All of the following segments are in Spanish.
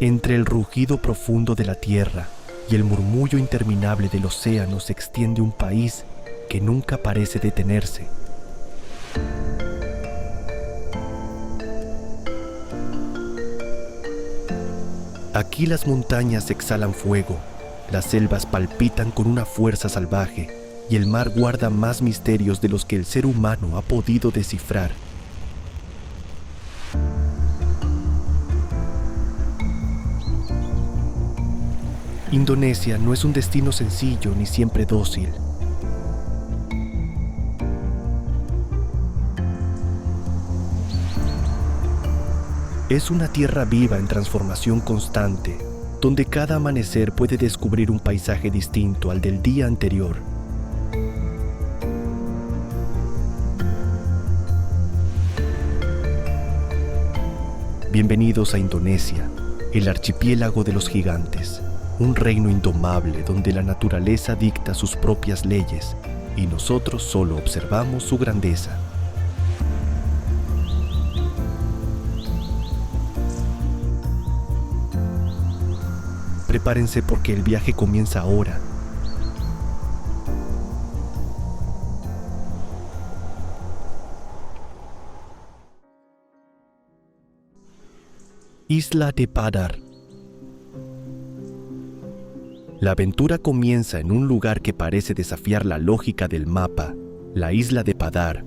Entre el rugido profundo de la tierra y el murmullo interminable del océano se extiende un país que nunca parece detenerse. Aquí las montañas exhalan fuego, las selvas palpitan con una fuerza salvaje y el mar guarda más misterios de los que el ser humano ha podido descifrar. Indonesia no es un destino sencillo ni siempre dócil. Es una tierra viva en transformación constante, donde cada amanecer puede descubrir un paisaje distinto al del día anterior. Bienvenidos a Indonesia, el archipiélago de los gigantes, un reino indomable donde la naturaleza dicta sus propias leyes y nosotros solo observamos su grandeza. Prepárense porque el viaje comienza ahora. Isla de Padar. La aventura comienza en un lugar que parece desafiar la lógica del mapa, la isla de Padar.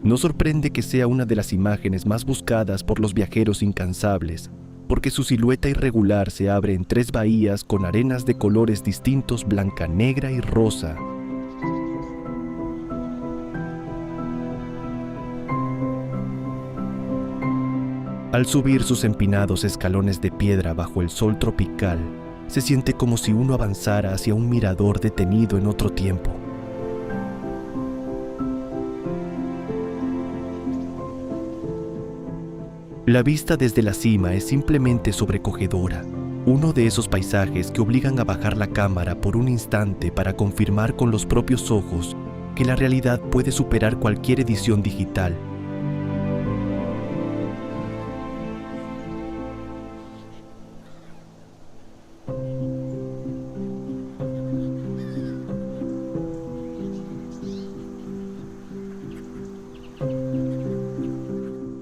No sorprende que sea una de las imágenes más buscadas por los viajeros incansables, porque su silueta irregular se abre en 3 bahías con arenas de colores distintos: blanca, negra y rosa. Al subir sus empinados escalones de piedra bajo el sol tropical, se siente como si uno avanzara hacia un mirador detenido en otro tiempo. La vista desde la cima es simplemente sobrecogedora, uno de esos paisajes que obligan a bajar la cámara por un instante para confirmar con los propios ojos que la realidad puede superar cualquier edición digital.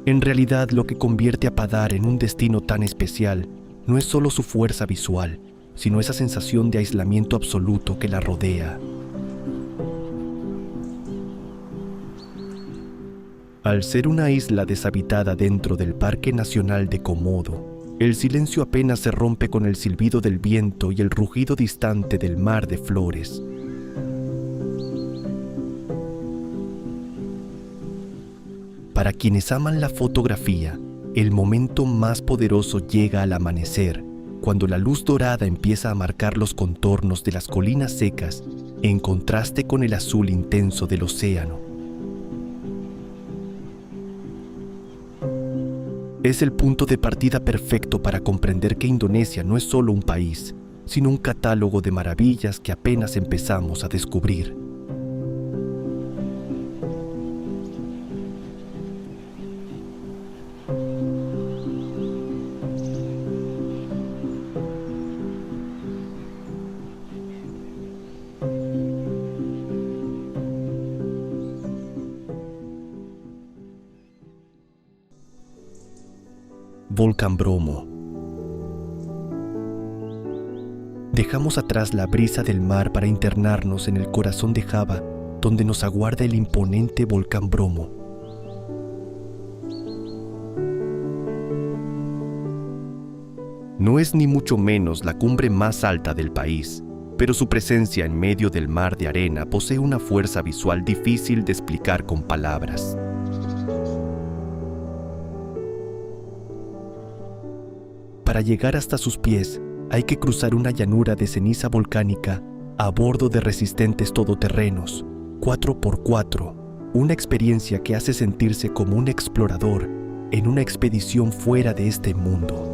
En realidad, lo que convierte a Padar en un destino tan especial no es solo su fuerza visual, sino esa sensación de aislamiento absoluto que la rodea. Al ser una isla deshabitada dentro del Parque Nacional de Komodo, el silencio apenas se rompe con el silbido del viento y el rugido distante del mar de flores. Para quienes aman la fotografía, el momento más poderoso llega al amanecer, cuando la luz dorada empieza a marcar los contornos de las colinas secas en contraste con el azul intenso del océano. Es el punto de partida perfecto para comprender que Indonesia no es solo un país, sino un catálogo de maravillas que apenas empezamos a descubrir. Volcán Bromo. Dejamos atrás la brisa del mar para internarnos en el corazón de Java, donde nos aguarda el imponente volcán Bromo. No es ni mucho menos la cumbre más alta del país, pero su presencia en medio del mar de arena posee una fuerza visual difícil de explicar con palabras. Para llegar hasta sus pies, hay que cruzar una llanura de ceniza volcánica a bordo de resistentes todoterrenos, 4x4, una experiencia que hace sentirse como un explorador en una expedición fuera de este mundo.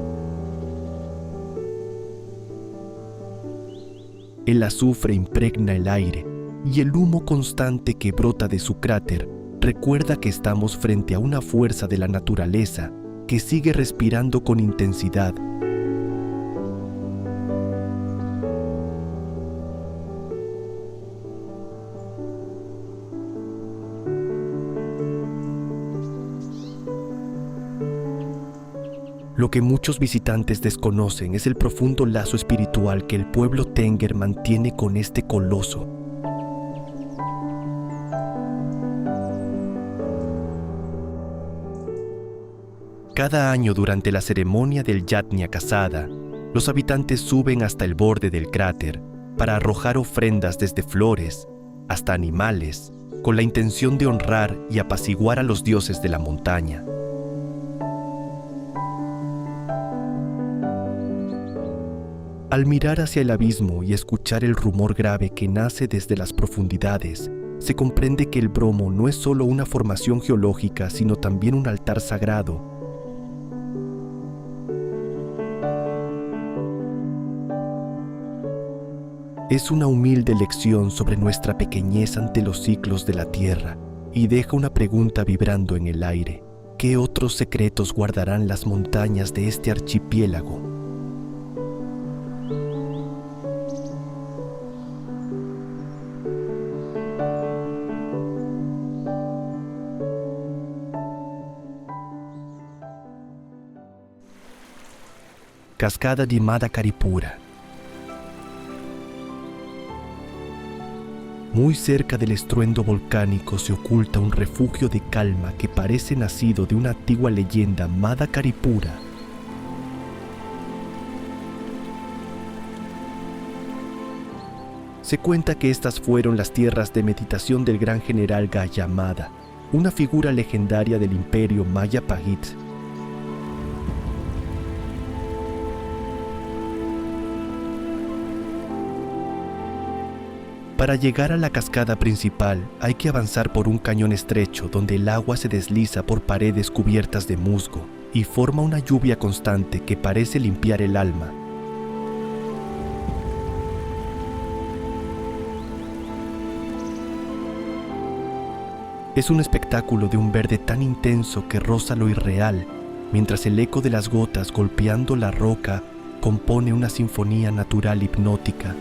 El azufre impregna el aire y el humo constante que brota de su cráter recuerda que estamos frente a una fuerza de la naturaleza que sigue respirando con intensidad. Lo que muchos visitantes desconocen es el profundo lazo espiritual que el pueblo Tenger mantiene con este coloso. Cada año durante la ceremonia del Yatnya Kasada, los habitantes suben hasta el borde del cráter para arrojar ofrendas desde flores hasta animales, con la intención de honrar y apaciguar a los dioses de la montaña. Al mirar hacia el abismo y escuchar el rumor grave que nace desde las profundidades, se comprende que el Bromo no es solo una formación geológica, sino también un altar sagrado. Es una humilde lección sobre nuestra pequeñez ante los ciclos de la Tierra y deja una pregunta vibrando en el aire. ¿Qué otros secretos guardarán las montañas de este archipiélago? Cascada di Madakaripura. Muy cerca del estruendo volcánico se oculta un refugio de calma que parece nacido de una antigua leyenda Madakaripura. Se cuenta que estas fueron las tierras de meditación del gran general Gaya Mada, una figura legendaria del imperio Maya Pagit. Para llegar a la cascada principal hay que avanzar por un cañón estrecho donde el agua se desliza por paredes cubiertas de musgo y forma una lluvia constante que parece limpiar el alma. Es un espectáculo de un verde tan intenso que roza lo irreal, mientras el eco de las gotas golpeando la roca compone una sinfonía natural hipnótica.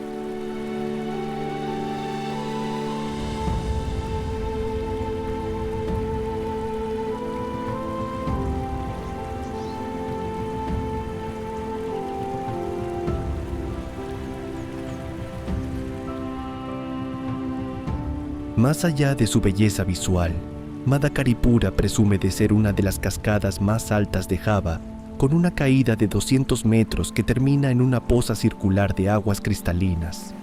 Más allá de su belleza visual, Madakaripura presume de ser una de las cascadas más altas de Java, con una caída de 200 metros que termina en una poza circular de aguas cristalinas.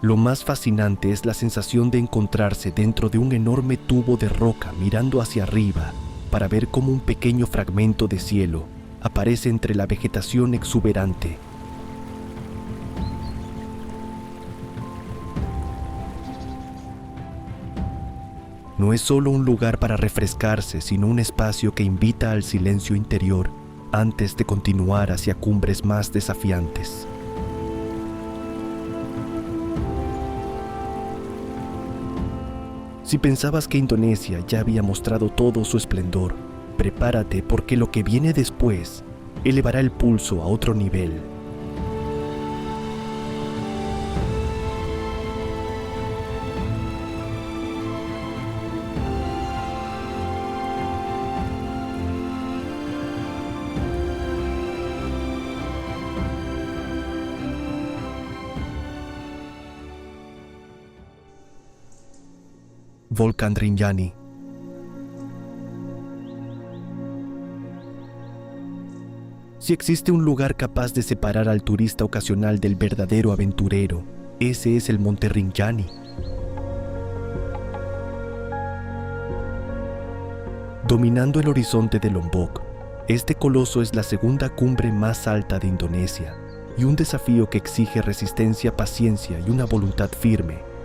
Lo más fascinante es la sensación de encontrarse dentro de un enorme tubo de roca mirando hacia arriba para ver cómo un pequeño fragmento de cielo aparece entre la vegetación exuberante. No es solo un lugar para refrescarse, sino un espacio que invita al silencio interior antes de continuar hacia cumbres más desafiantes. Si pensabas que Indonesia ya había mostrado todo su esplendor, prepárate porque lo que viene después elevará el pulso a otro nivel. Volcán Rinjani. Si existe un lugar capaz de separar al turista ocasional del verdadero aventurero, ese es el Monte Rinjani. Dominando el horizonte de Lombok, este coloso es la segunda cumbre más alta de Indonesia y un desafío que exige resistencia, paciencia y una voluntad firme.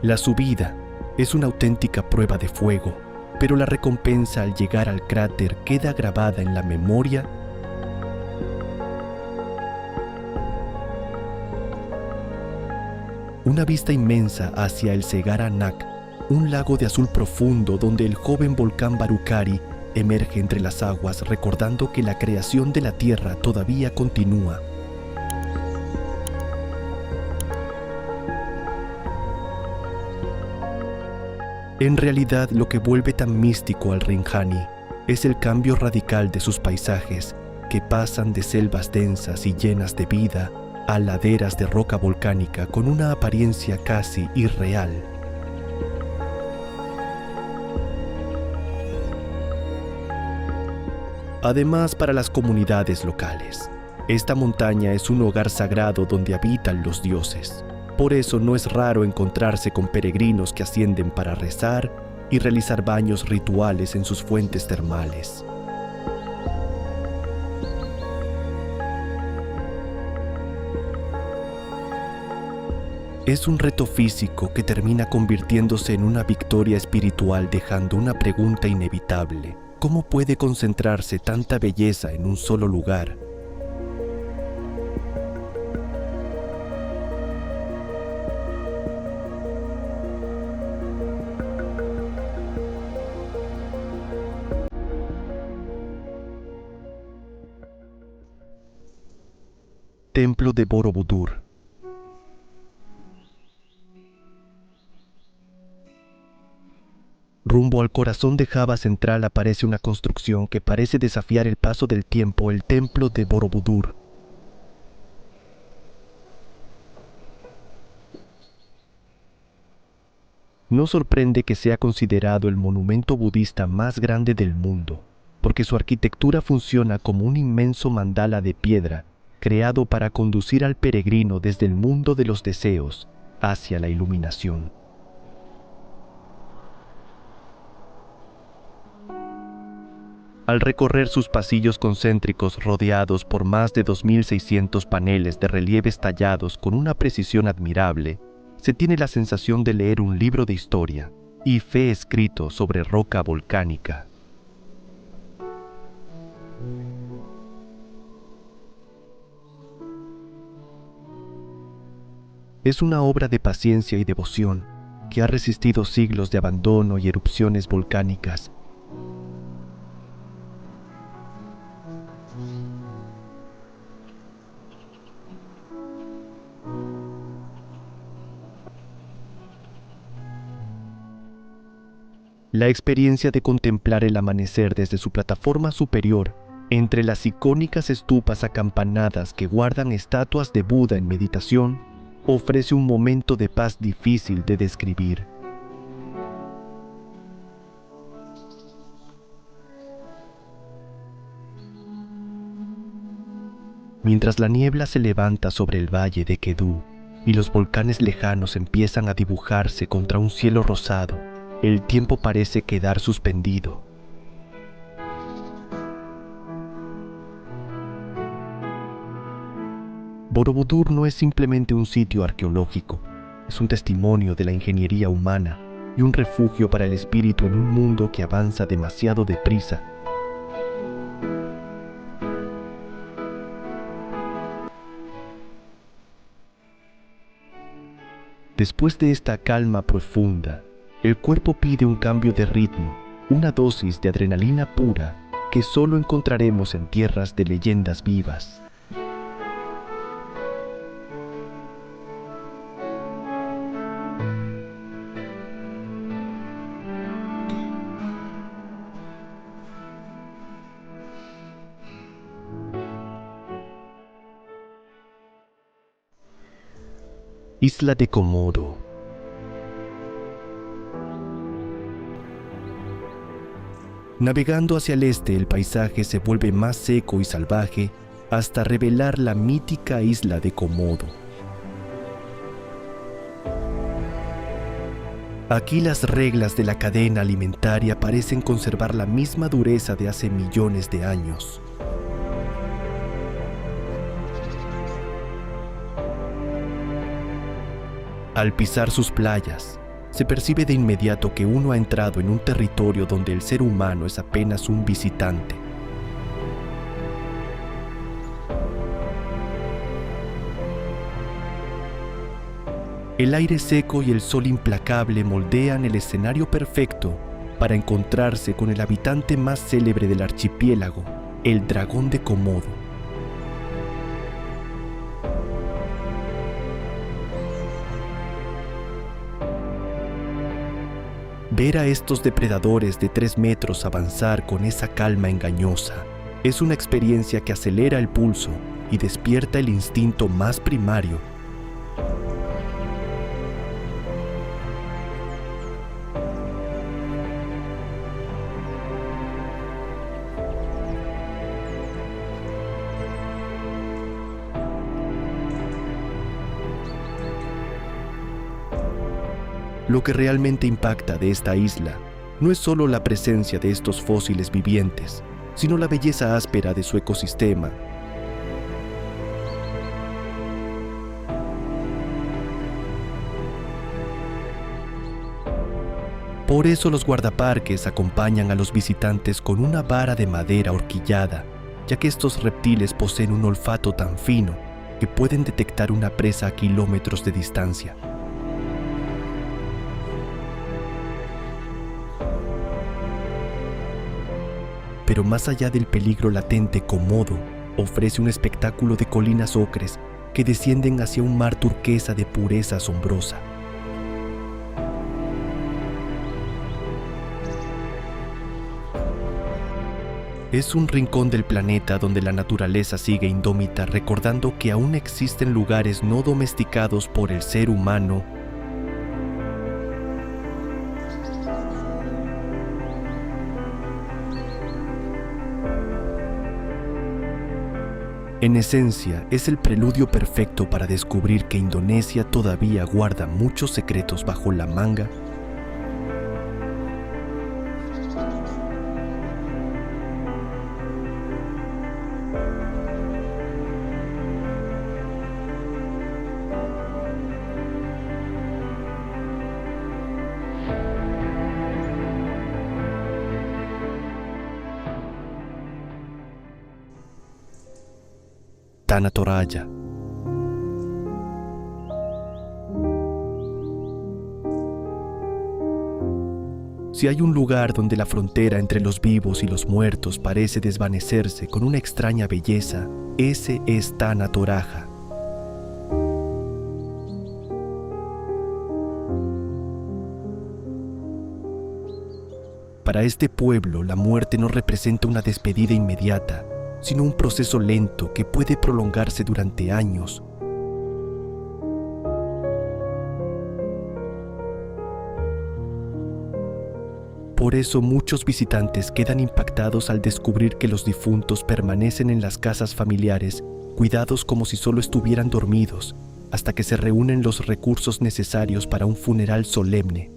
La subida es una auténtica prueba de fuego, pero la recompensa al llegar al cráter queda grabada en la memoria una vista inmensa hacia el Segara Nak, un lago de azul profundo donde el joven volcán Barucari emerge entre las aguas recordando que la creación de la tierra todavía continúa. En realidad, lo que vuelve tan místico al Rinjani es el cambio radical de sus paisajes, que pasan de selvas densas y llenas de vida a laderas de roca volcánica con una apariencia casi irreal. Además, para las comunidades locales, esta montaña es un hogar sagrado donde habitan los dioses. Por eso no es raro encontrarse con peregrinos que ascienden para rezar y realizar baños rituales en sus fuentes termales. Es un reto físico que termina convirtiéndose en una victoria espiritual, dejando una pregunta inevitable: ¿cómo puede concentrarse tanta belleza en un solo lugar? Templo de Borobudur. Rumbo al corazón de Java Central aparece una construcción que parece desafiar el paso del tiempo, el Templo de Borobudur. No sorprende que sea considerado el monumento budista más grande del mundo, porque su arquitectura funciona como un inmenso mandala de piedra, creado para conducir al peregrino desde el mundo de los deseos hacia la iluminación. Al recorrer sus pasillos concéntricos rodeados por más de 2.600 paneles de relieves tallados con una precisión admirable, se tiene la sensación de leer un libro de historia y fe escrito sobre roca volcánica. Es una obra de paciencia y devoción que ha resistido siglos de abandono y erupciones volcánicas. La experiencia de contemplar el amanecer desde su plataforma superior, entre las icónicas estupas acampanadas que guardan estatuas de Buda en meditación, ofrece un momento de paz difícil de describir. Mientras la niebla se levanta sobre el valle de Kedú y los volcanes lejanos empiezan a dibujarse contra un cielo rosado, el tiempo parece quedar suspendido. Borobudur no es simplemente un sitio arqueológico, es un testimonio de la ingeniería humana y un refugio para el espíritu en un mundo que avanza demasiado deprisa. Después de esta calma profunda, el cuerpo pide un cambio de ritmo, una dosis de adrenalina pura que solo encontraremos en tierras de leyendas vivas. Isla de Komodo. Navegando hacia el este, el paisaje se vuelve más seco y salvaje hasta revelar la mítica isla de Komodo. Aquí las reglas de la cadena alimentaria parecen conservar la misma dureza de hace millones de años. Al pisar sus playas, se percibe de inmediato que uno ha entrado en un territorio donde el ser humano es apenas un visitante. El aire seco y el sol implacable moldean el escenario perfecto para encontrarse con el habitante más célebre del archipiélago, el dragón de Komodo. Ver a estos depredadores de 3 metros avanzar con esa calma engañosa es una experiencia que acelera el pulso y despierta el instinto más primario. Lo que realmente impacta de esta isla no es solo la presencia de estos fósiles vivientes, sino la belleza áspera de su ecosistema. Por eso los guardaparques acompañan a los visitantes con una vara de madera horquillada, ya que estos reptiles poseen un olfato tan fino que pueden detectar una presa a kilómetros de distancia. Pero más allá del peligro latente, Komodo ofrece un espectáculo de colinas ocres que descienden hacia un mar turquesa de pureza asombrosa. Es un rincón del planeta donde la naturaleza sigue indómita, recordando que aún existen lugares no domesticados por el ser humano. En esencia, es el preludio perfecto para descubrir que Indonesia todavía guarda muchos secretos bajo la manga. Tanah Toraja. Si hay un lugar donde la frontera entre los vivos y los muertos parece desvanecerse con una extraña belleza, ese es Tanah Toraja. Para este pueblo, la muerte no representa una despedida inmediata, sino un proceso lento que puede prolongarse durante años. Por eso muchos visitantes quedan impactados al descubrir que los difuntos permanecen en las casas familiares, cuidados como si solo estuvieran dormidos, hasta que se reúnen los recursos necesarios para un funeral solemne.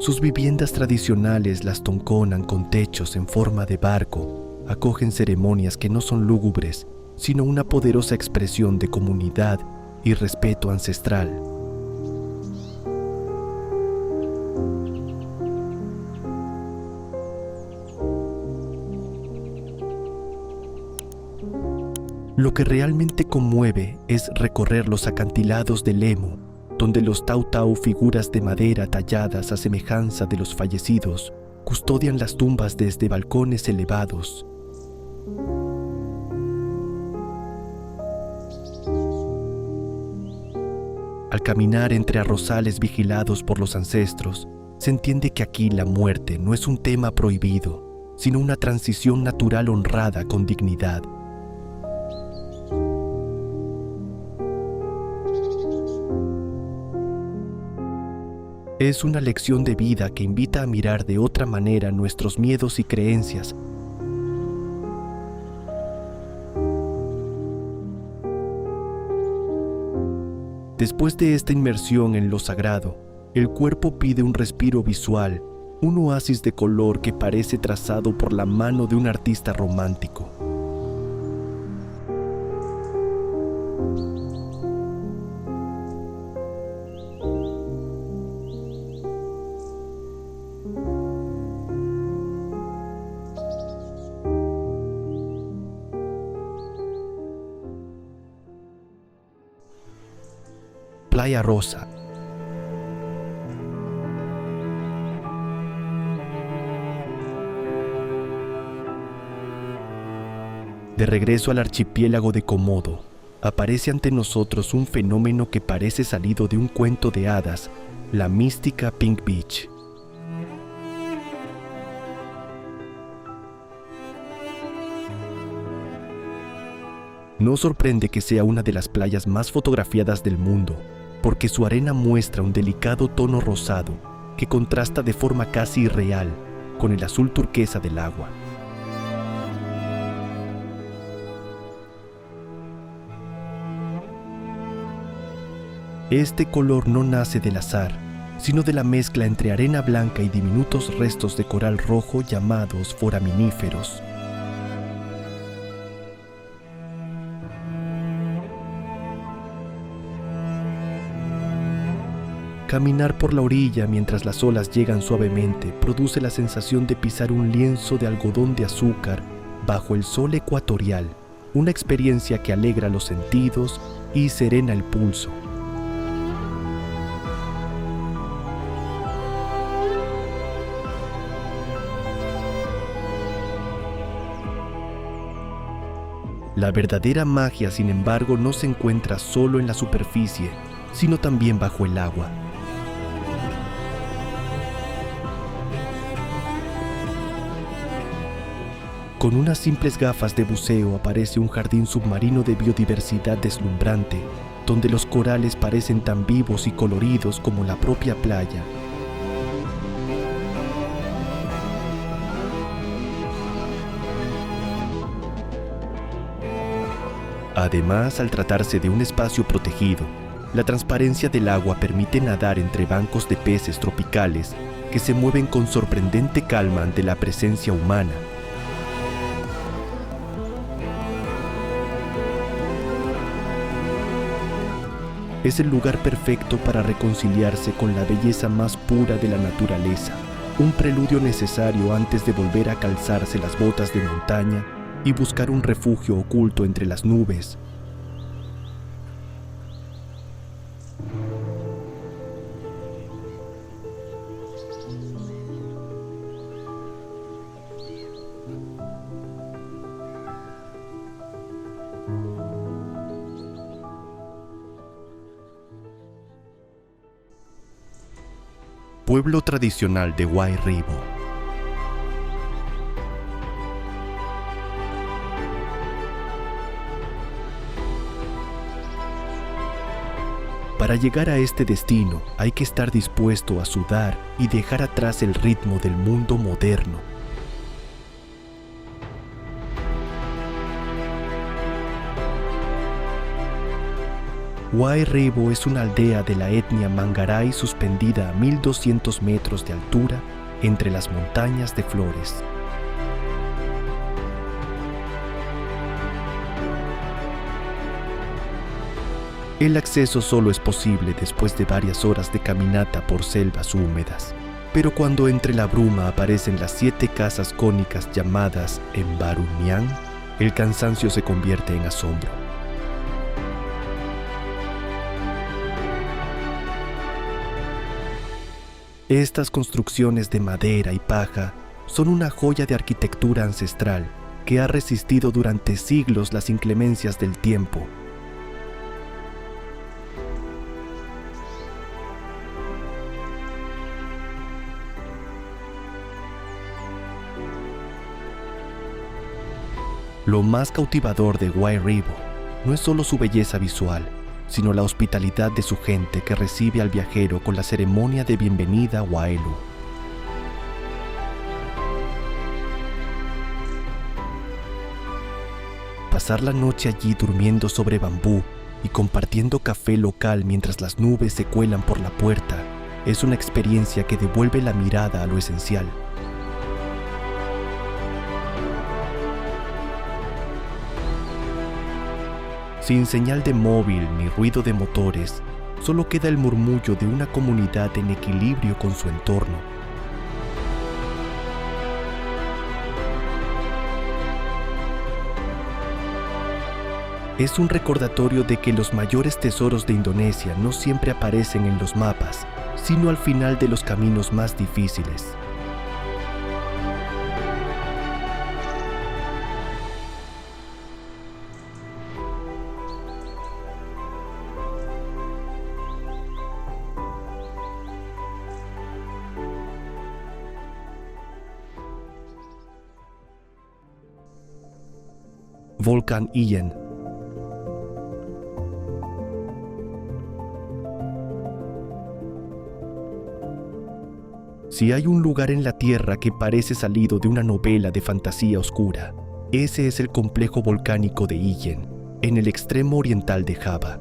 Sus viviendas tradicionales, las tonconan con techos en forma de barco, acogen ceremonias que no son lúgubres, sino una poderosa expresión de comunidad y respeto ancestral. Lo que realmente conmueve es recorrer los acantilados del Emu, donde los tautau, figuras de madera talladas a semejanza de los fallecidos, custodian las tumbas desde balcones elevados. Al caminar entre arrozales vigilados por los ancestros, se entiende que aquí la muerte no es un tema prohibido, sino una transición natural honrada con dignidad. Es una lección de vida que invita a mirar de otra manera nuestros miedos y creencias. Después de esta inmersión en lo sagrado, el cuerpo pide un respiro visual, un oasis de color que parece trazado por la mano de un artista romántico. Playa Rosa. De regreso al archipiélago de Komodo, aparece ante nosotros un fenómeno que parece salido de un cuento de hadas, la mística Pink Beach. No sorprende que sea una de las playas más fotografiadas del mundo, porque su arena muestra un delicado tono rosado que contrasta de forma casi irreal con el azul turquesa del agua. Este color no nace del azar, sino de la mezcla entre arena blanca y diminutos restos de coral rojo llamados foraminíferos. Caminar por la orilla mientras las olas llegan suavemente produce la sensación de pisar un lienzo de algodón de azúcar bajo el sol ecuatorial, una experiencia que alegra los sentidos y serena el pulso. La verdadera magia, sin embargo, no se encuentra solo en la superficie, sino también bajo el agua. Con unas simples gafas de buceo aparece un jardín submarino de biodiversidad deslumbrante, donde los corales parecen tan vivos y coloridos como la propia playa. Además, al tratarse de un espacio protegido, la transparencia del agua permite nadar entre bancos de peces tropicales que se mueven con sorprendente calma ante la presencia humana. Es el lugar perfecto para reconciliarse con la belleza más pura de la naturaleza, un preludio necesario antes de volver a calzarse las botas de montaña y buscar un refugio oculto entre las nubes. Pueblo tradicional de Guayribo. Para llegar a este destino hay que estar dispuesto a sudar y dejar atrás el ritmo del mundo moderno. Guayribo es una aldea de la etnia Mangaray suspendida a 1200 metros de altura entre las montañas de Flores. El acceso solo es posible después de varias horas de caminata por selvas húmedas, pero cuando entre la bruma aparecen las 7 casas cónicas llamadas Embarunián, el cansancio se convierte en asombro. Estas construcciones de madera y paja son una joya de arquitectura ancestral que ha resistido durante siglos las inclemencias del tiempo. Lo más cautivador de Guayribo no es solo su belleza visual, sino la hospitalidad de su gente que recibe al viajero con la ceremonia de bienvenida a Wailu. Pasar la noche allí durmiendo sobre bambú y compartiendo café local mientras las nubes se cuelan por la puerta es una experiencia que devuelve la mirada a lo esencial. Sin señal de móvil ni ruido de motores, solo queda el murmullo de una comunidad en equilibrio con su entorno. Es un recordatorio de que los mayores tesoros de Indonesia no siempre aparecen en los mapas, sino al final de los caminos más difíciles. Volcán Ijen. Si hay un lugar en la Tierra que parece salido de una novela de fantasía oscura, ese es el complejo volcánico de Ijen, en el extremo oriental de Java.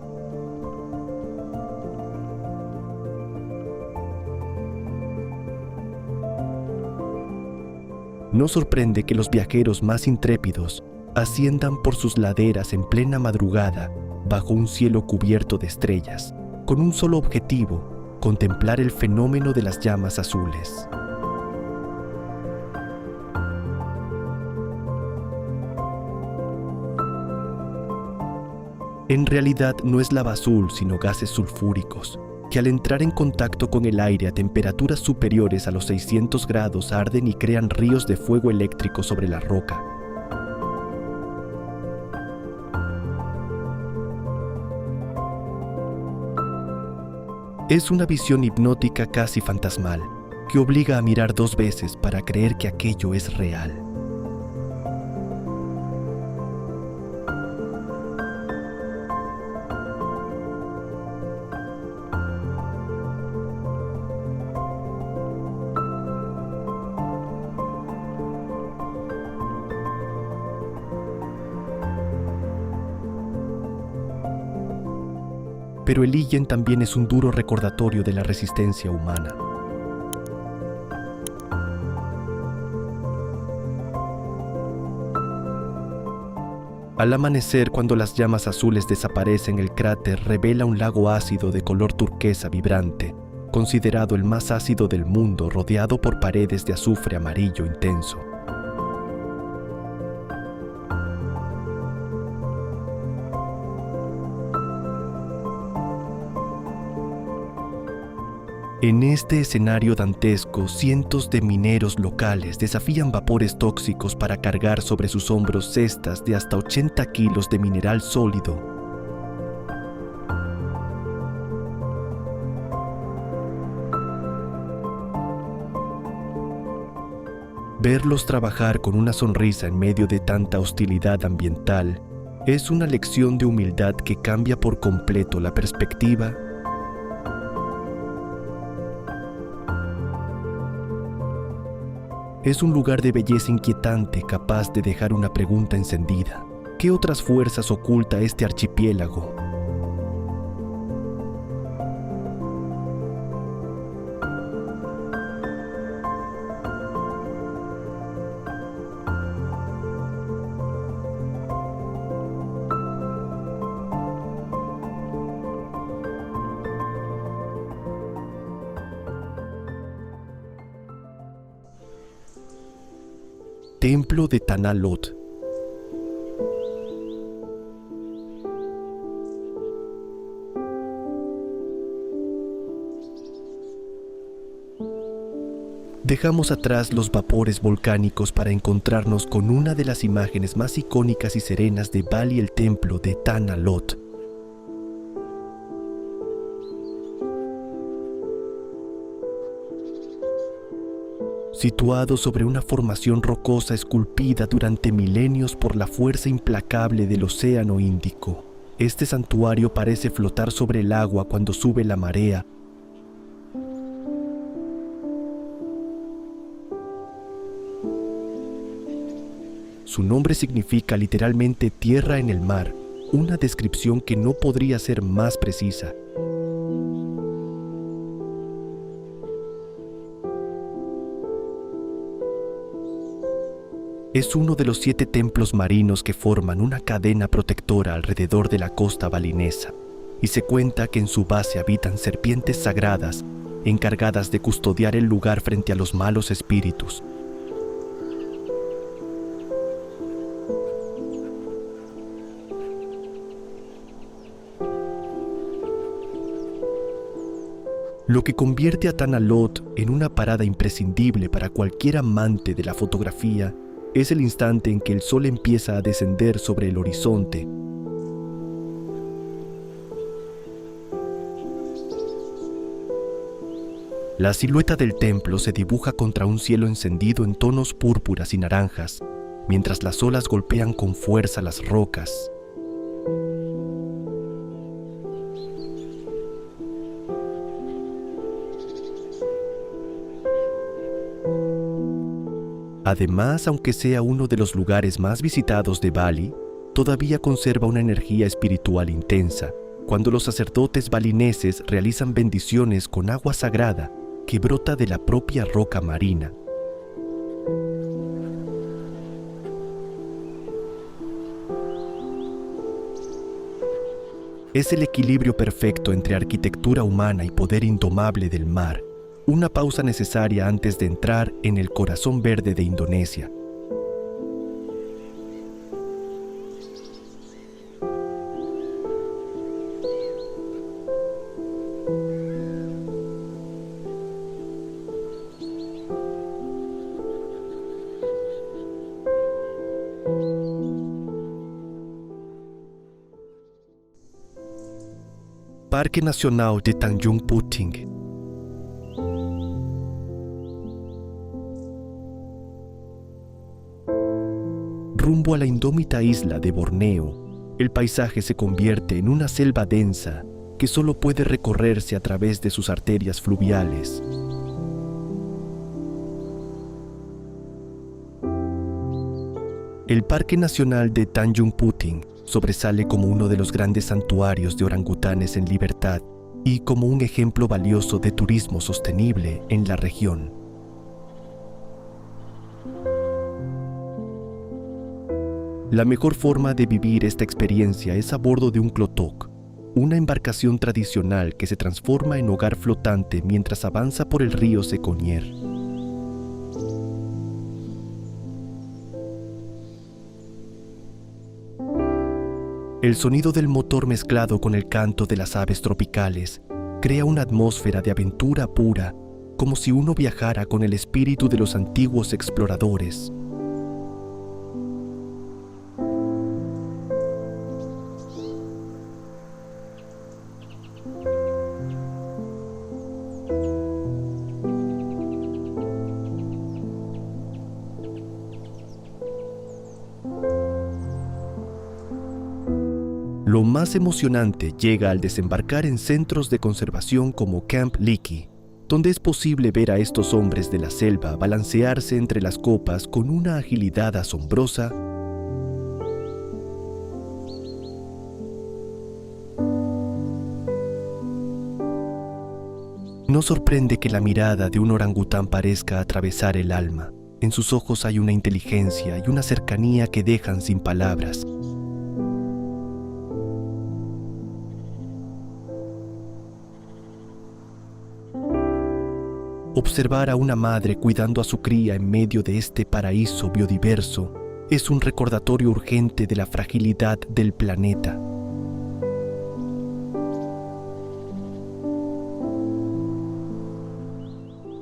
No sorprende que los viajeros más intrépidos asciendan por sus laderas en plena madrugada, bajo un cielo cubierto de estrellas, con un solo objetivo: contemplar el fenómeno de las llamas azules. En realidad no es lava azul, sino gases sulfúricos, que al entrar en contacto con el aire a temperaturas superiores a los 600 grados arden y crean ríos de fuego eléctrico sobre la roca. Es una visión hipnótica casi fantasmal, que obliga a mirar 2 veces para creer que aquello es real. Pero el Ijen también es un duro recordatorio de la resistencia humana. Al amanecer, cuando las llamas azules desaparecen, el cráter revela un lago ácido de color turquesa vibrante, considerado el más ácido del mundo, rodeado por paredes de azufre amarillo intenso. En este escenario dantesco, cientos de mineros locales desafían vapores tóxicos para cargar sobre sus hombros cestas de hasta 80 kilos de mineral sólido. Verlos trabajar con una sonrisa en medio de tanta hostilidad ambiental es una lección de humildad que cambia por completo la perspectiva. Es un lugar de belleza inquietante, capaz de dejar una pregunta encendida. ¿Qué otras fuerzas oculta este archipiélago? Templo de Tanah Lot. Dejamos atrás los vapores volcánicos para encontrarnos con una de las imágenes más icónicas y serenas de Bali, el templo de Tanah Lot. Situado sobre una formación rocosa esculpida durante milenios por la fuerza implacable del Océano Índico, este santuario parece flotar sobre el agua cuando sube la marea. Su nombre significa literalmente tierra en el mar, una descripción que no podría ser más precisa. Es uno de los 7 templos marinos que forman una cadena protectora alrededor de la costa balinesa, y se cuenta que en su base habitan serpientes sagradas encargadas de custodiar el lugar frente a los malos espíritus. Lo que convierte a Tanah Lot en una parada imprescindible para cualquier amante de la fotografía es el instante en que el sol empieza a descender sobre el horizonte. La silueta del templo se dibuja contra un cielo encendido en tonos púrpuras y naranjas, mientras las olas golpean con fuerza las rocas. Además, aunque sea uno de los lugares más visitados de Bali, todavía conserva una energía espiritual intensa, cuando los sacerdotes balineses realizan bendiciones con agua sagrada que brota de la propia roca marina. Es el equilibrio perfecto entre arquitectura humana y poder indomable del mar, una pausa necesaria antes de entrar en el corazón verde de Indonesia. Parque Nacional de Tanjung Puting. Rumbo a la indómita isla de Borneo, el paisaje se convierte en una selva densa que solo puede recorrerse a través de sus arterias fluviales. El Parque Nacional de Tanjung Puting sobresale como uno de los grandes santuarios de orangutanes en libertad y como un ejemplo valioso de turismo sostenible en la región. La mejor forma de vivir esta experiencia es a bordo de un klotok, una embarcación tradicional que se transforma en hogar flotante mientras avanza por el río Seconyer. El sonido del motor mezclado con el canto de las aves tropicales crea una atmósfera de aventura pura, como si uno viajara con el espíritu de los antiguos exploradores. Lo más emocionante llega al desembarcar en centros de conservación como Camp Leakey, donde es posible ver a estos hombres de la selva balancearse entre las copas con una agilidad asombrosa. No sorprende que la mirada de un orangután parezca atravesar el alma. En sus ojos hay una inteligencia y una cercanía que dejan sin palabras. Observar a una madre cuidando a su cría en medio de este paraíso biodiverso es un recordatorio urgente de la fragilidad del planeta.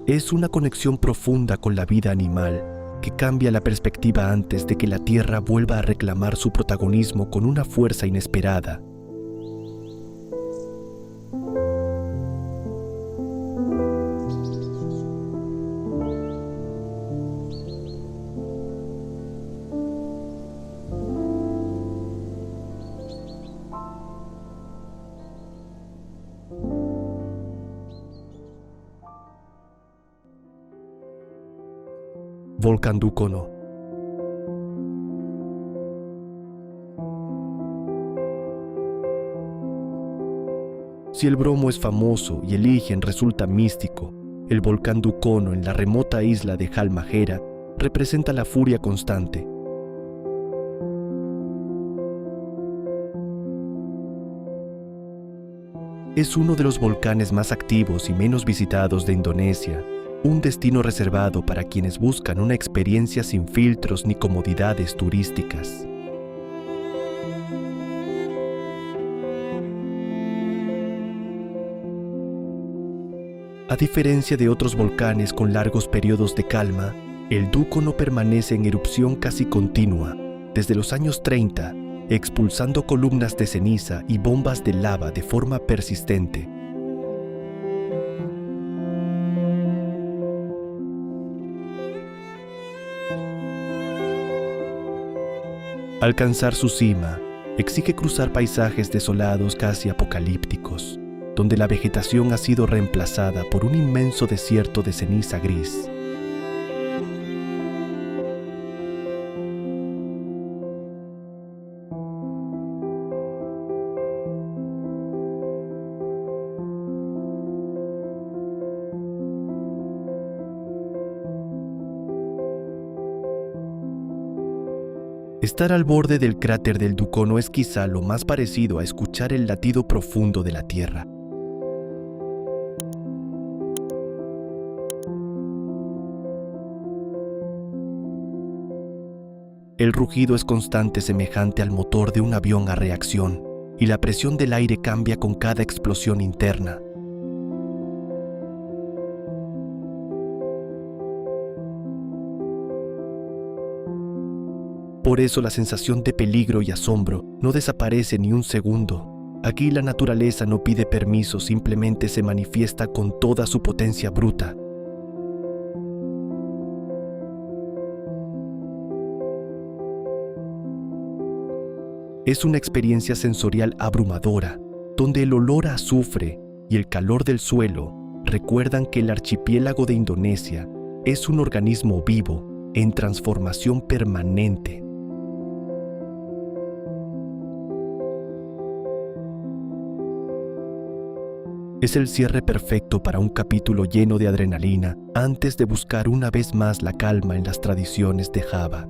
Es una conexión profunda con la vida animal que cambia la perspectiva antes de que la Tierra vuelva a reclamar su protagonismo con una fuerza inesperada. Volcán Dukono. Si el Bromo es famoso y el Ijen resulta místico, el volcán Dukono en la remota isla de Halmahera representa la furia constante. Es uno de los volcanes más activos y menos visitados de Indonesia, un destino reservado para quienes buscan una experiencia sin filtros ni comodidades turísticas. A diferencia de otros volcanes con largos periodos de calma, el Duco no permanece en erupción casi continua desde los años 30, expulsando columnas de ceniza y bombas de lava de forma persistente. Alcanzar su cima exige cruzar paisajes desolados casi apocalípticos, donde la vegetación ha sido reemplazada por un inmenso desierto de ceniza gris. Estar al borde del cráter del Ducono es quizá lo más parecido a escuchar el latido profundo de la Tierra. El rugido es constante, semejante al motor de un avión a reacción, y la presión del aire cambia con cada explosión interna. Por eso la sensación de peligro y asombro no desaparece ni un segundo. Aquí la naturaleza no pide permiso, simplemente se manifiesta con toda su potencia bruta. Es una experiencia sensorial abrumadora, donde el olor a azufre y el calor del suelo recuerdan que el archipiélago de Indonesia es un organismo vivo en transformación permanente. Es el cierre perfecto para un capítulo lleno de adrenalina antes de buscar una vez más la calma en las tradiciones de Java.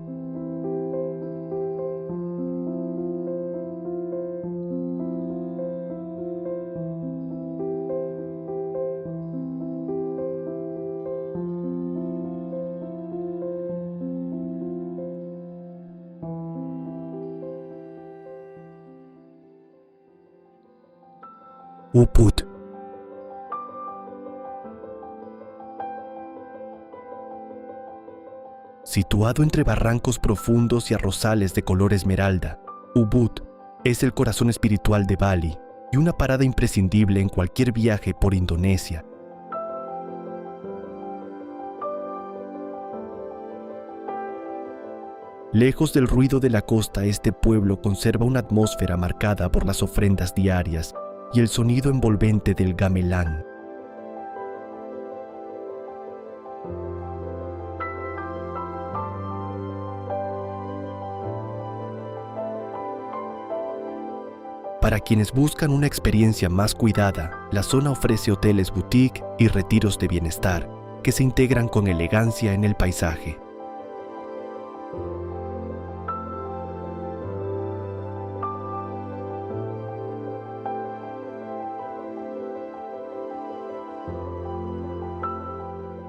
Ubud. Situado entre barrancos profundos y arrozales de color esmeralda, Ubud es el corazón espiritual de Bali y una parada imprescindible en cualquier viaje por Indonesia. Lejos del ruido de la costa, este pueblo conserva una atmósfera marcada por las ofrendas diarias y el sonido envolvente del gamelán. Para quienes buscan una experiencia más cuidada, la zona ofrece hoteles boutique y retiros de bienestar que se integran con elegancia en el paisaje.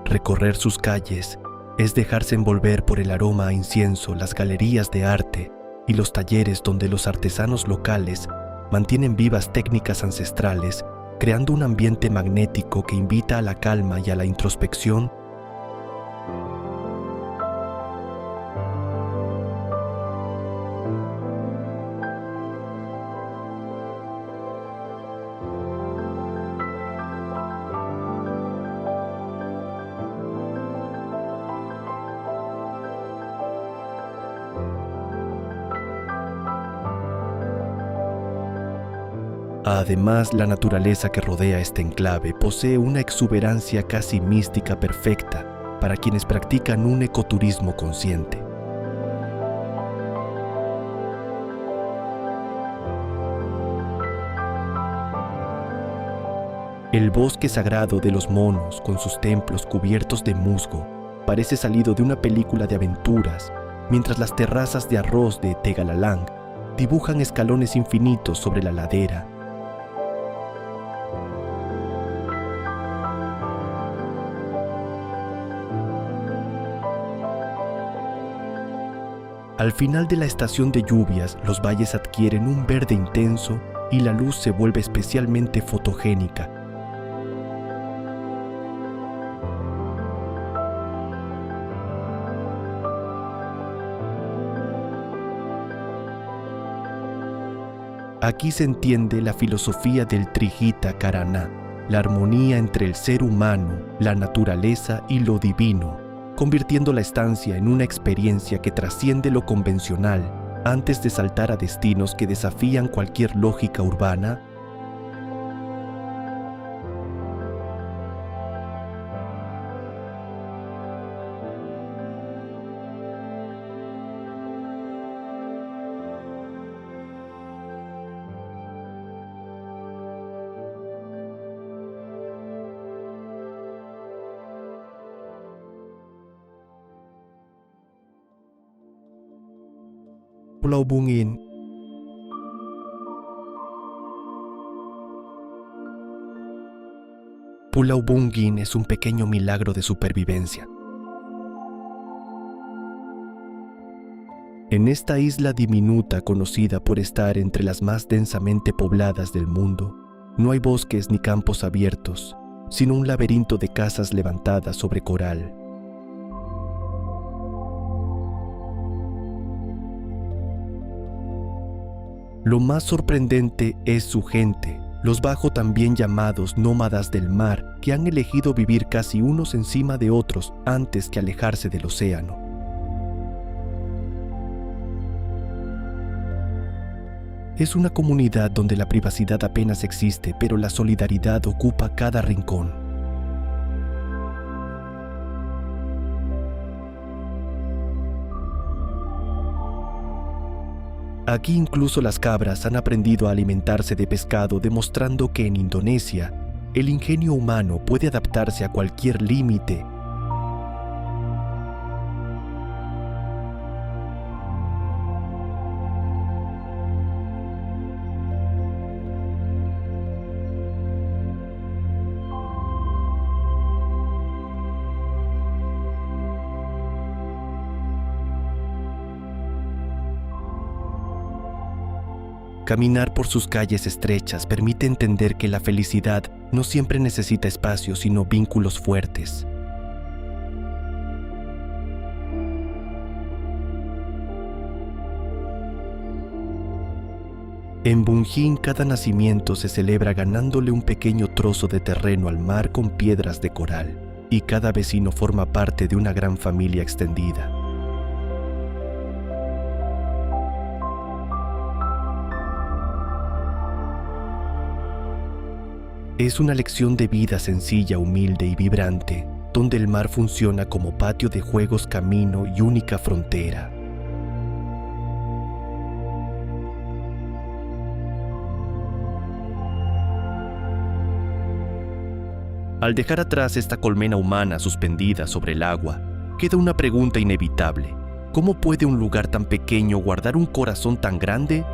Recorrer sus calles es dejarse envolver por el aroma a incienso, las galerías de arte y los talleres donde los artesanos locales mantienen vivas técnicas ancestrales, creando un ambiente magnético que invita a la calma y a la introspección. Además, la naturaleza que rodea este enclave posee una exuberancia casi mística perfecta para quienes practican un ecoturismo consciente. El bosque sagrado de los monos, con sus templos cubiertos de musgo, parece salido de una película de aventuras, mientras las terrazas de arroz de Tegalalang dibujan escalones infinitos sobre la ladera. Al final de la estación de lluvias, los valles adquieren un verde intenso y la luz se vuelve especialmente fotogénica. Aquí se entiende la filosofía del Trihita Karana, la armonía entre el ser humano, la naturaleza y lo divino, convirtiendo la estancia en una experiencia que trasciende lo convencional antes de saltar a destinos que desafían cualquier lógica urbana. Pulau Bungin. Pulau Bungin es un pequeño milagro de supervivencia. En esta isla diminuta conocida por estar entre las más densamente pobladas del mundo, no hay bosques ni campos abiertos, sino un laberinto de casas levantadas sobre coral. Lo más sorprendente es su gente, los bajo también llamados nómadas del mar, que han elegido vivir casi unos encima de otros antes que alejarse del océano. Es una comunidad donde la privacidad apenas existe, pero la solidaridad ocupa cada rincón. Aquí incluso las cabras han aprendido a alimentarse de pescado, demostrando que en Indonesia el ingenio humano puede adaptarse a cualquier límite. Caminar por sus calles estrechas permite entender que la felicidad no siempre necesita espacio, sino vínculos fuertes. En Bungin, cada nacimiento se celebra ganándole un pequeño trozo de terreno al mar con piedras de coral, y cada vecino forma parte de una gran familia extendida. Es una lección de vida sencilla, humilde y vibrante, donde el mar funciona como patio de juegos, camino y única frontera. Al dejar atrás esta colmena humana suspendida sobre el agua, queda una pregunta inevitable. ¿Cómo puede un lugar tan pequeño guardar un corazón tan grande?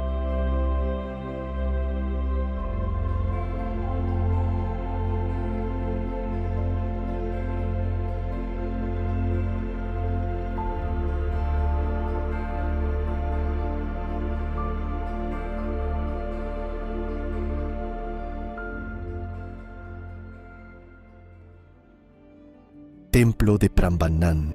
Templo de Prambanan.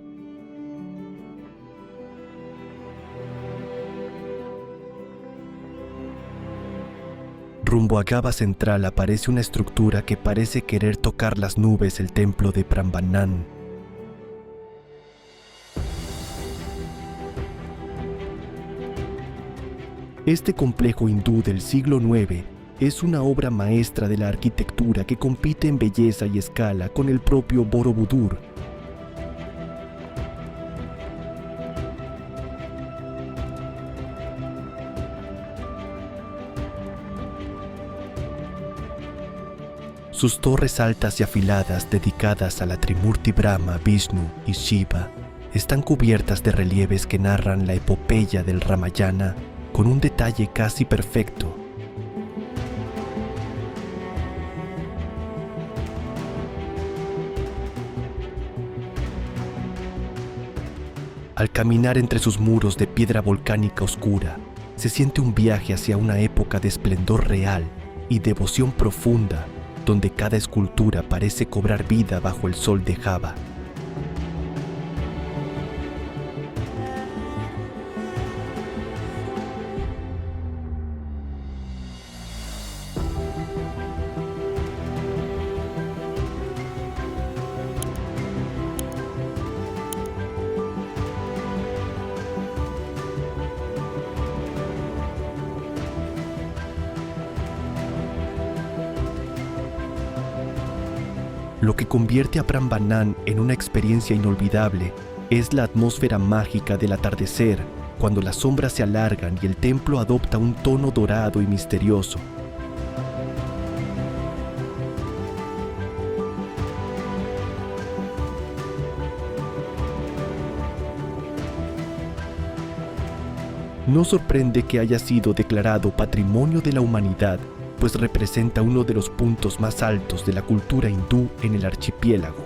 Rumbo a Java Central aparece una estructura que parece querer tocar las nubes, el Templo de Prambanan. Este complejo hindú del siglo IX es una obra maestra de la arquitectura que compite en belleza y escala con el propio Borobudur. Sus torres altas y afiladas, dedicadas a la Trimurti Brahma, Vishnu y Shiva, están cubiertas de relieves que narran la epopeya del Ramayana con un detalle casi perfecto. Al caminar entre sus muros de piedra volcánica oscura, se siente un viaje hacia una época de esplendor real y devoción profunda, donde cada escultura parece cobrar vida bajo el sol de Java. Lo que convierte a Prambanan en una experiencia inolvidable es la atmósfera mágica del atardecer, cuando las sombras se alargan y el templo adopta un tono dorado y misterioso. No sorprende que haya sido declarado Patrimonio de la Humanidad, pues representa uno de los puntos más altos de la cultura hindú en el archipiélago.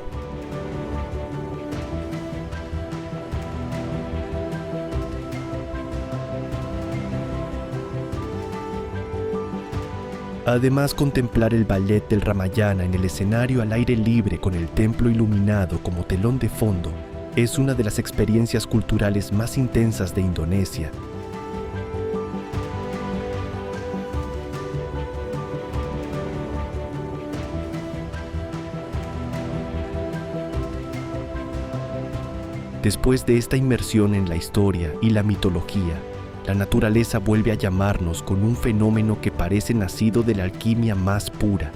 Además, contemplar el ballet del Ramayana en el escenario al aire libre con el templo iluminado como telón de fondo es una de las experiencias culturales más intensas de Indonesia. Después de esta inmersión en la historia y la mitología, la naturaleza vuelve a llamarnos con un fenómeno que parece nacido de la alquimia más pura.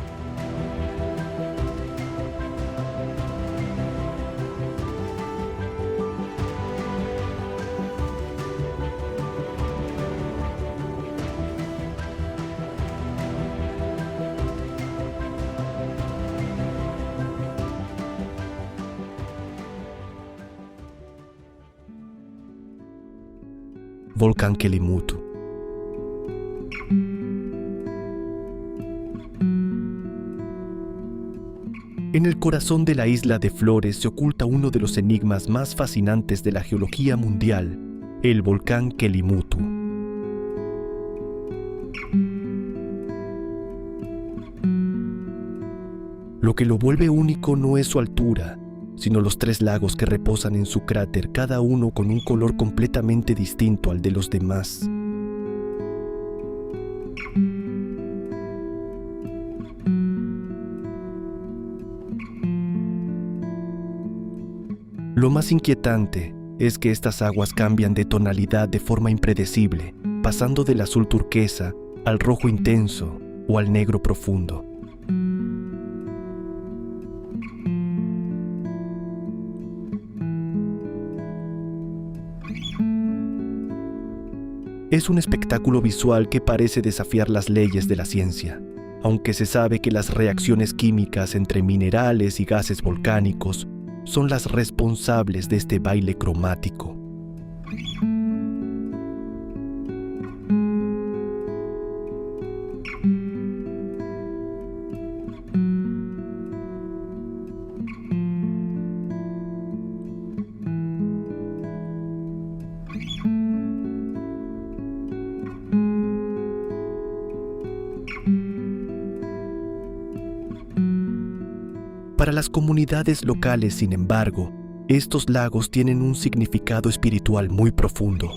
Volcán Kelimutu. En el corazón de la isla de Flores se oculta uno de los enigmas más fascinantes de la geología mundial, el volcán Kelimutu. Lo que lo vuelve único no es su altura, sino los 3 lagos que reposan en su cráter, cada uno con un color completamente distinto al de los demás. Lo más inquietante es que estas aguas cambian de tonalidad de forma impredecible, pasando del azul turquesa al rojo intenso o al negro profundo. Es un espectáculo visual que parece desafiar las leyes de la ciencia, aunque se sabe que las reacciones químicas entre minerales y gases volcánicos son las responsables de este baile cromático. Para las comunidades locales, sin embargo, estos lagos tienen un significado espiritual muy profundo.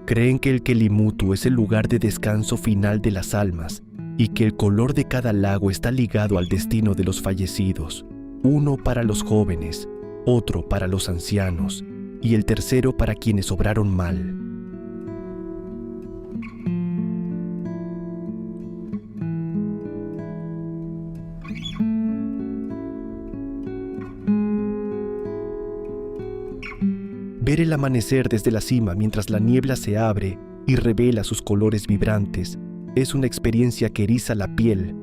Creen que el Kelimutu es el lugar de descanso final de las almas y que el color de cada lago está ligado al destino de los fallecidos, uno para los jóvenes, otro para los ancianos y el tercero para quienes obraron mal. Ver el amanecer desde la cima mientras la niebla se abre y revela sus colores vibrantes es una experiencia que eriza la piel.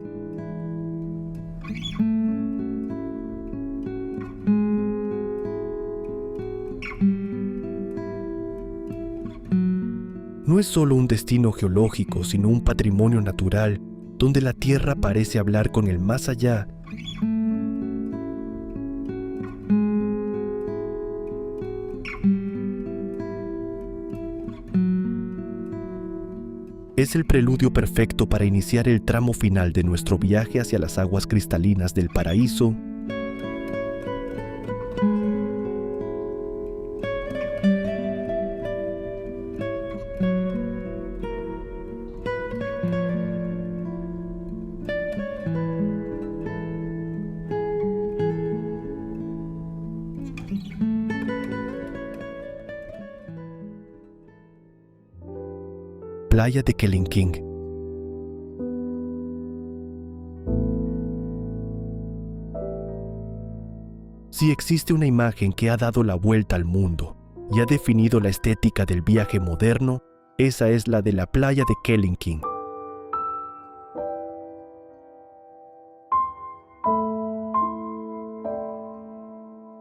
No es solo un destino geológico, sino un patrimonio natural donde la tierra parece hablar con el más allá. Es el preludio perfecto para iniciar el tramo final de nuestro viaje hacia las aguas cristalinas del paraíso. playa de Kellyking. Si existe una imagen que ha dado la vuelta al mundo y ha definido la estética del viaje moderno, esa es la de la playa de Kellyking.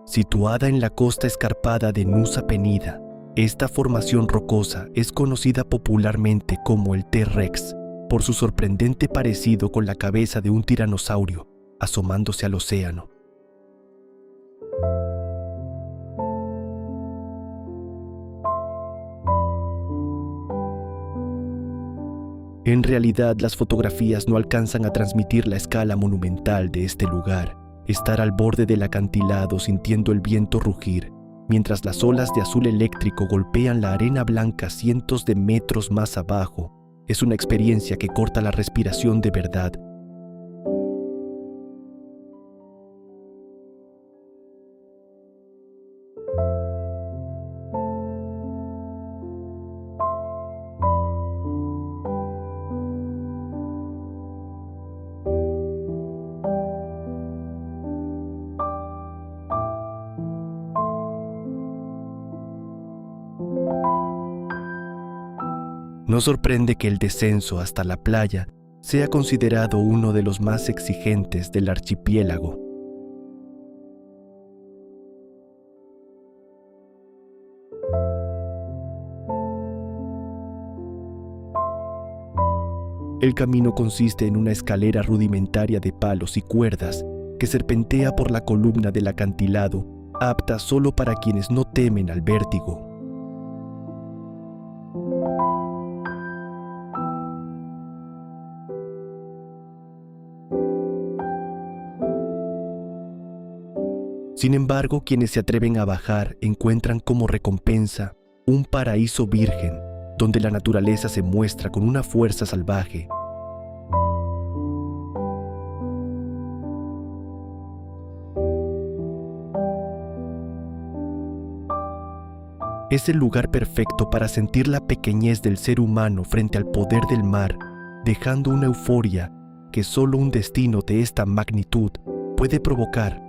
Situada en la costa escarpada de Nusa Penida, esta formación rocosa es conocida popularmente como el T-Rex por su sorprendente parecido con la cabeza de un tiranosaurio asomándose al océano. En realidad, las fotografías no alcanzan a transmitir la escala monumental de este lugar. Estar al borde del acantilado sintiendo el viento rugir, mientras las olas de azul eléctrico golpean la arena blanca cientos de metros más abajo, es una experiencia que corta la respiración de verdad. No sorprende que el descenso hasta la playa sea considerado uno de los más exigentes del archipiélago. El camino consiste en una escalera rudimentaria de palos y cuerdas que serpentea por la columna del acantilado, apta solo para quienes no temen al vértigo. Sin embargo, quienes se atreven a bajar encuentran como recompensa un paraíso virgen, donde la naturaleza se muestra con una fuerza salvaje. Es el lugar perfecto para sentir la pequeñez del ser humano frente al poder del mar, dejando una euforia que solo un destino de esta magnitud puede provocar.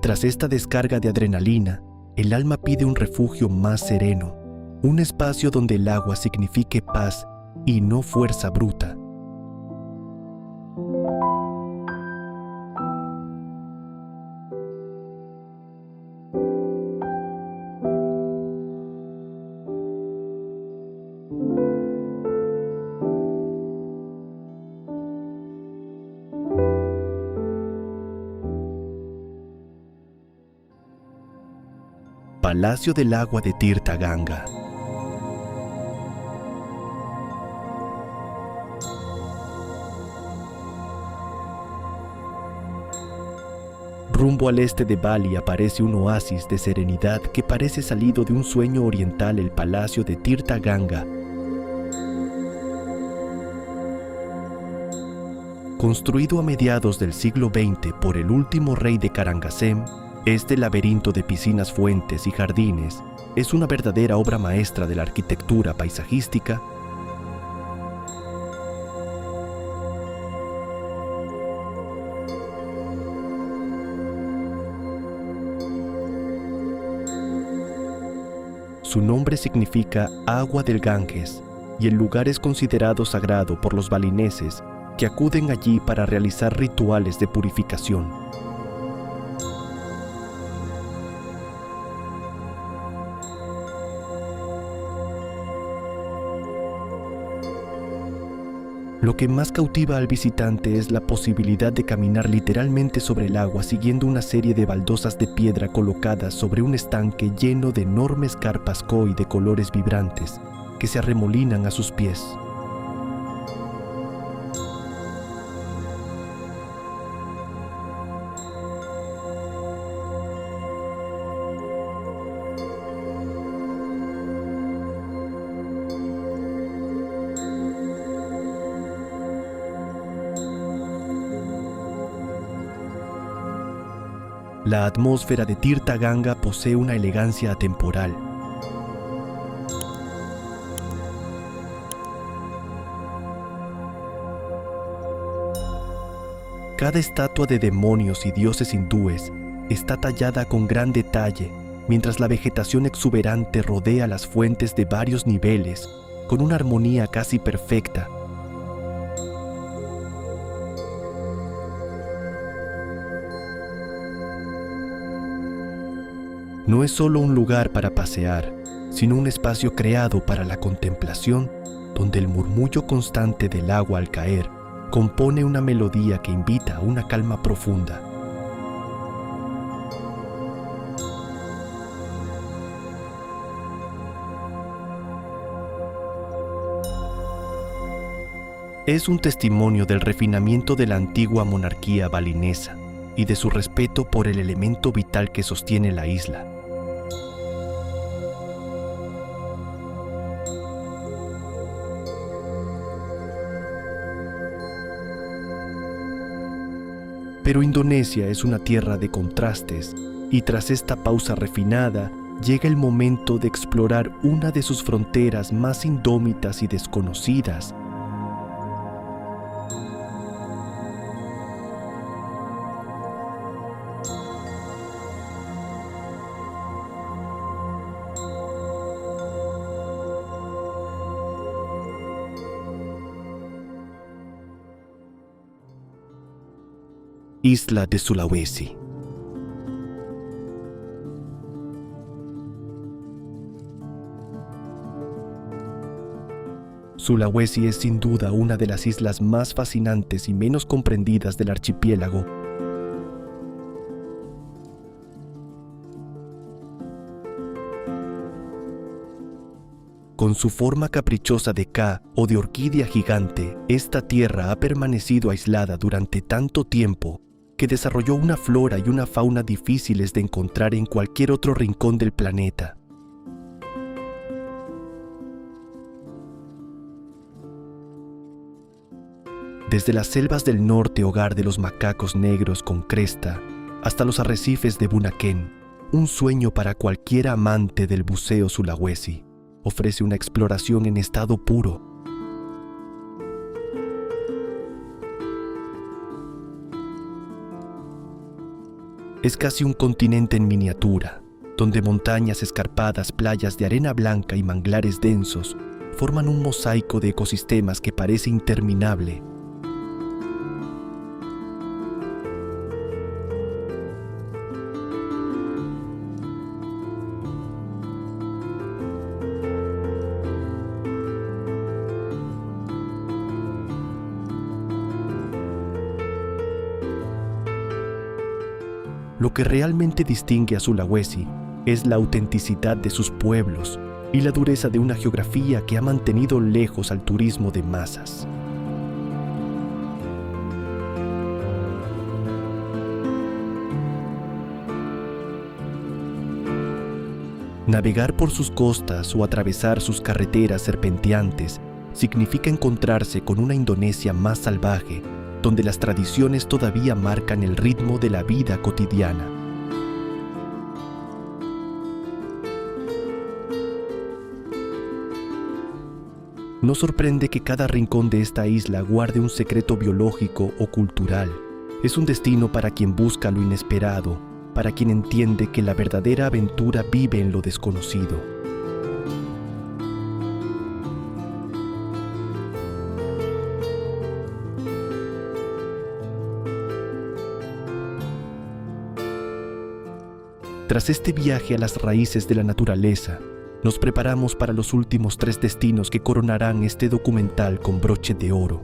Tras esta descarga de adrenalina, el alma pide un refugio más sereno, un espacio donde el agua signifique paz y no fuerza bruta. Palacio del Agua de Tirtha Ganga. Rumbo al este de Bali aparece un oasis de serenidad que parece salido de un sueño oriental, el Palacio de Tirtha Ganga. Construido a mediados del siglo XX por el último rey de Karangasem, este laberinto de piscinas, fuentes y jardines es una verdadera obra maestra de la arquitectura paisajística. Su nombre significa agua del Ganges y el lugar es considerado sagrado por los balineses que acuden allí para realizar rituales de purificación. Lo que más cautiva al visitante es la posibilidad de caminar literalmente sobre el agua siguiendo una serie de baldosas de piedra colocadas sobre un estanque lleno de enormes carpas koi de colores vibrantes que se arremolinan a sus pies. La atmósfera de Tirtha Ganga posee una elegancia atemporal. Cada estatua de demonios y dioses hindúes está tallada con gran detalle, mientras la vegetación exuberante rodea las fuentes de varios niveles, con una armonía casi perfecta. No es solo un lugar para pasear, sino un espacio creado para la contemplación, donde el murmullo constante del agua al caer compone una melodía que invita a una calma profunda. Es un testimonio del refinamiento de la antigua monarquía balinesa y de su respeto por el elemento vital que sostiene la isla. Pero Indonesia es una tierra de contrastes, y tras esta pausa refinada, llega el momento de explorar una de sus fronteras más indómitas y desconocidas. Isla de Sulawesi. Sulawesi es sin duda una de las islas más fascinantes y menos comprendidas del archipiélago. Con su forma caprichosa de Ka o de orquídea gigante, esta tierra ha permanecido aislada durante tanto tiempo que desarrolló una flora y una fauna difíciles de encontrar en cualquier otro rincón del planeta. Desde las selvas del norte, hogar de los macacos negros con cresta, hasta los arrecifes de Bunaken, un sueño para cualquier amante del buceo sulawesi, ofrece una exploración en estado puro. Es casi un continente en miniatura, donde montañas escarpadas, playas de arena blanca y manglares densos forman un mosaico de ecosistemas que parece interminable. Lo que realmente distingue a Sulawesi es la autenticidad de sus pueblos y la dureza de una geografía que ha mantenido lejos al turismo de masas. Navegar por sus costas o atravesar sus carreteras serpenteantes significa encontrarse con una Indonesia más salvaje, donde las tradiciones todavía marcan el ritmo de la vida cotidiana. No sorprende que cada rincón de esta isla guarde un secreto biológico o cultural. Es un destino para quien busca lo inesperado, para quien entiende que la verdadera aventura vive en lo desconocido. Tras este viaje a las raíces de la naturaleza, nos preparamos para los últimos 3 destinos que coronarán este documental con broche de oro.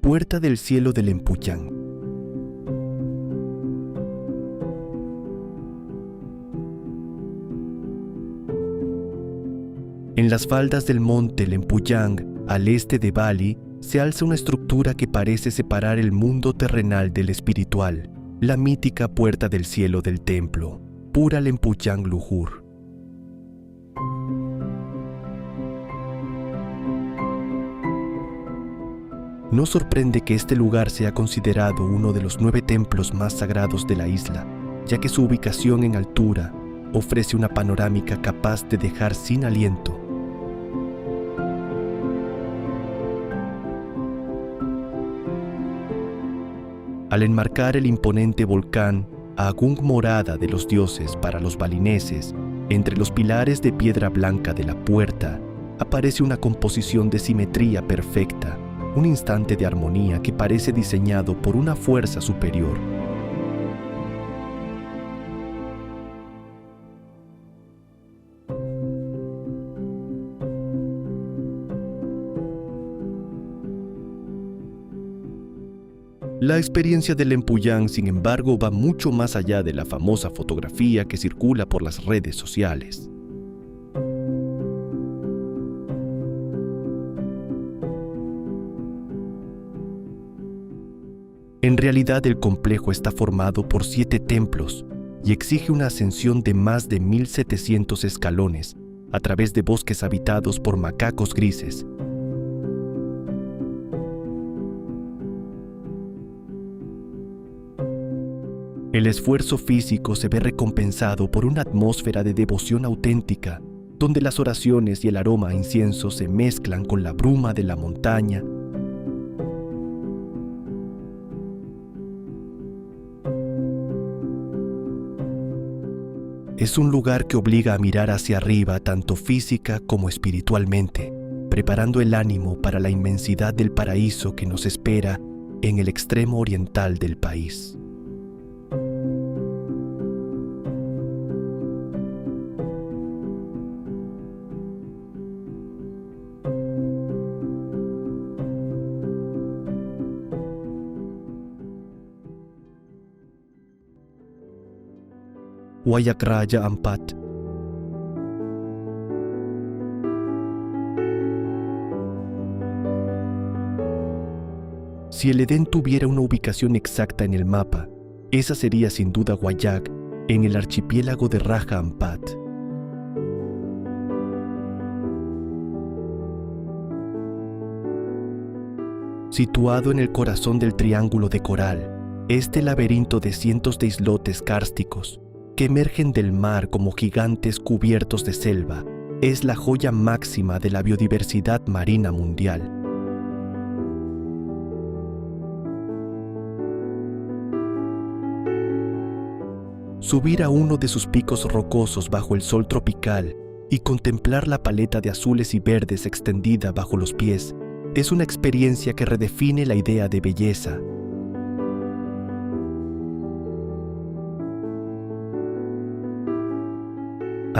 Puerta del Cielo de Lempuyang. En las faldas del monte Lempuyang, al este de Bali, se alza una estructura que parece separar el mundo terrenal del espiritual. la mítica puerta del cielo del templo, Pura Lempuyang Luhur. No sorprende que este lugar sea considerado uno de los 9 templos más sagrados de la isla, ya que su ubicación en altura ofrece una panorámica capaz de dejar sin aliento. Al enmarcar el imponente volcán Agung Morada de los dioses para los balineses, entre los pilares de piedra blanca de la puerta, aparece una composición de simetría perfecta, un instante de armonía que parece diseñado por una fuerza superior. La experiencia del Lempuyang, sin embargo, va mucho más allá de la famosa fotografía que circula por las redes sociales. En realidad, el complejo está formado por 7 templos y exige una ascensión de más de 1,700 escalones a través de bosques habitados por macacos grises. El esfuerzo físico se ve recompensado por una atmósfera de devoción auténtica, donde las oraciones y el aroma a incienso se mezclan con la bruma de la montaña. Es un lugar que obliga a mirar hacia arriba tanto física como espiritualmente, preparando el ánimo para la inmensidad del paraíso que nos espera en el extremo oriental del país. Wayak Raja Ampat. Si el Edén tuviera una ubicación exacta en el mapa, esa sería sin duda Wayak, en el archipiélago de Raja Ampat. Situado en el corazón del Triángulo de Coral, este laberinto de cientos de islotes kársticos que emergen del mar como gigantes cubiertos de selva, es la joya máxima de la biodiversidad marina mundial. Subir a uno de sus picos rocosos bajo el sol tropical y contemplar la paleta de azules y verdes extendida bajo los pies es una experiencia que redefine la idea de belleza.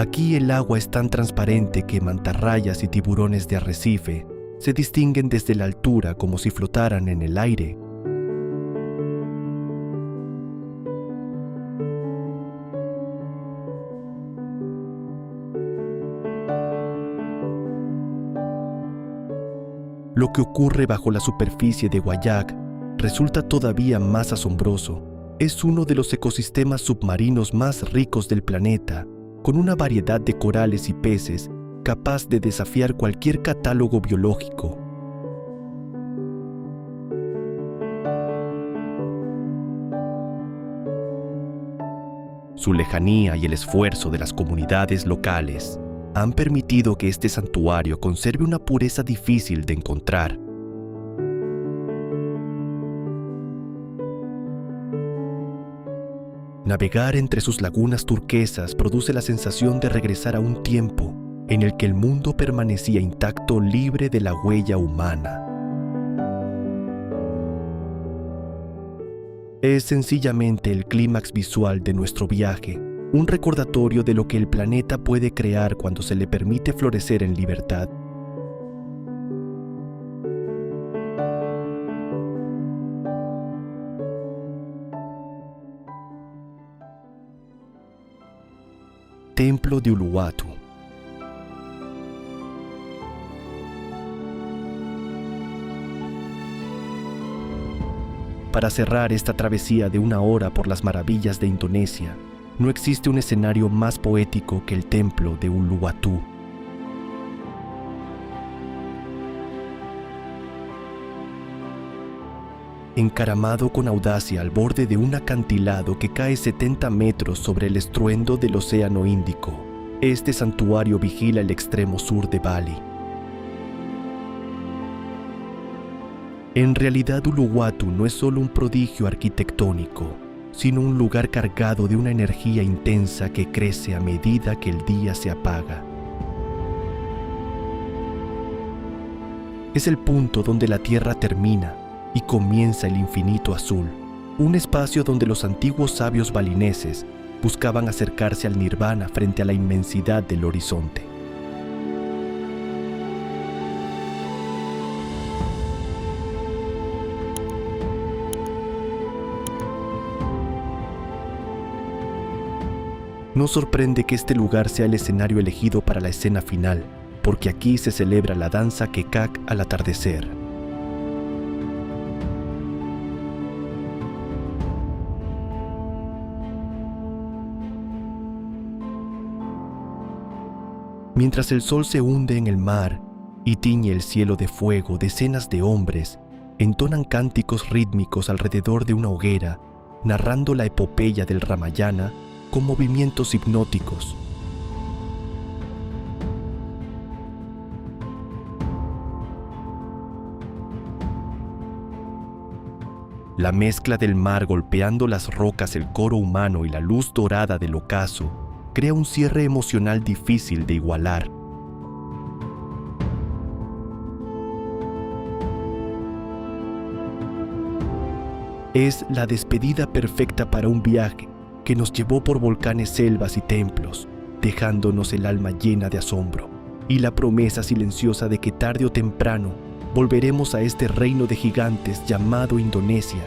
Aquí el agua es tan transparente que mantarrayas y tiburones de arrecife se distinguen desde la altura como si flotaran en el aire. Lo que ocurre bajo la superficie de Wayak resulta todavía más asombroso. Es uno de los ecosistemas submarinos más ricos del planeta, con una variedad de corales y peces capaz de desafiar cualquier catálogo biológico. Su lejanía y el esfuerzo de las comunidades locales han permitido que este santuario conserve una pureza difícil de encontrar. Navegar entre sus lagunas turquesas produce la sensación de regresar a un tiempo en el que el mundo permanecía intacto, libre de la huella humana. Es sencillamente el clímax visual de nuestro viaje, un recordatorio de lo que el planeta puede crear cuando se le permite florecer en libertad. Templo de Uluwatu. Para cerrar esta travesía de 1 hora por las maravillas de Indonesia, no existe un escenario más poético que el templo de Uluwatu. Encaramado con audacia al borde de un acantilado que cae 70 metros sobre el estruendo del Océano Índico, este santuario vigila el extremo sur de Bali. En realidad, Uluwatu no es solo un prodigio arquitectónico, sino un lugar cargado de una energía intensa que crece a medida que el día se apaga. Es el punto donde la tierra termina y comienza el infinito azul, un espacio donde los antiguos sabios balineses buscaban acercarse al nirvana frente a la inmensidad del horizonte. No sorprende que este lugar sea el escenario elegido para la escena final, porque aquí se celebra la danza Kekak al atardecer. Mientras el sol se hunde en el mar y tiñe el cielo de fuego, decenas de hombres entonan cánticos rítmicos alrededor de una hoguera, narrando la epopeya del Ramayana con movimientos hipnóticos. La mezcla del mar golpeando las rocas, el coro humano y la luz dorada del ocaso crea un cierre emocional difícil de igualar. Es la despedida perfecta para un viaje que nos llevó por volcanes, selvas y templos, dejándonos el alma llena de asombro, y la promesa silenciosa de que tarde o temprano volveremos a este reino de gigantes llamado Indonesia,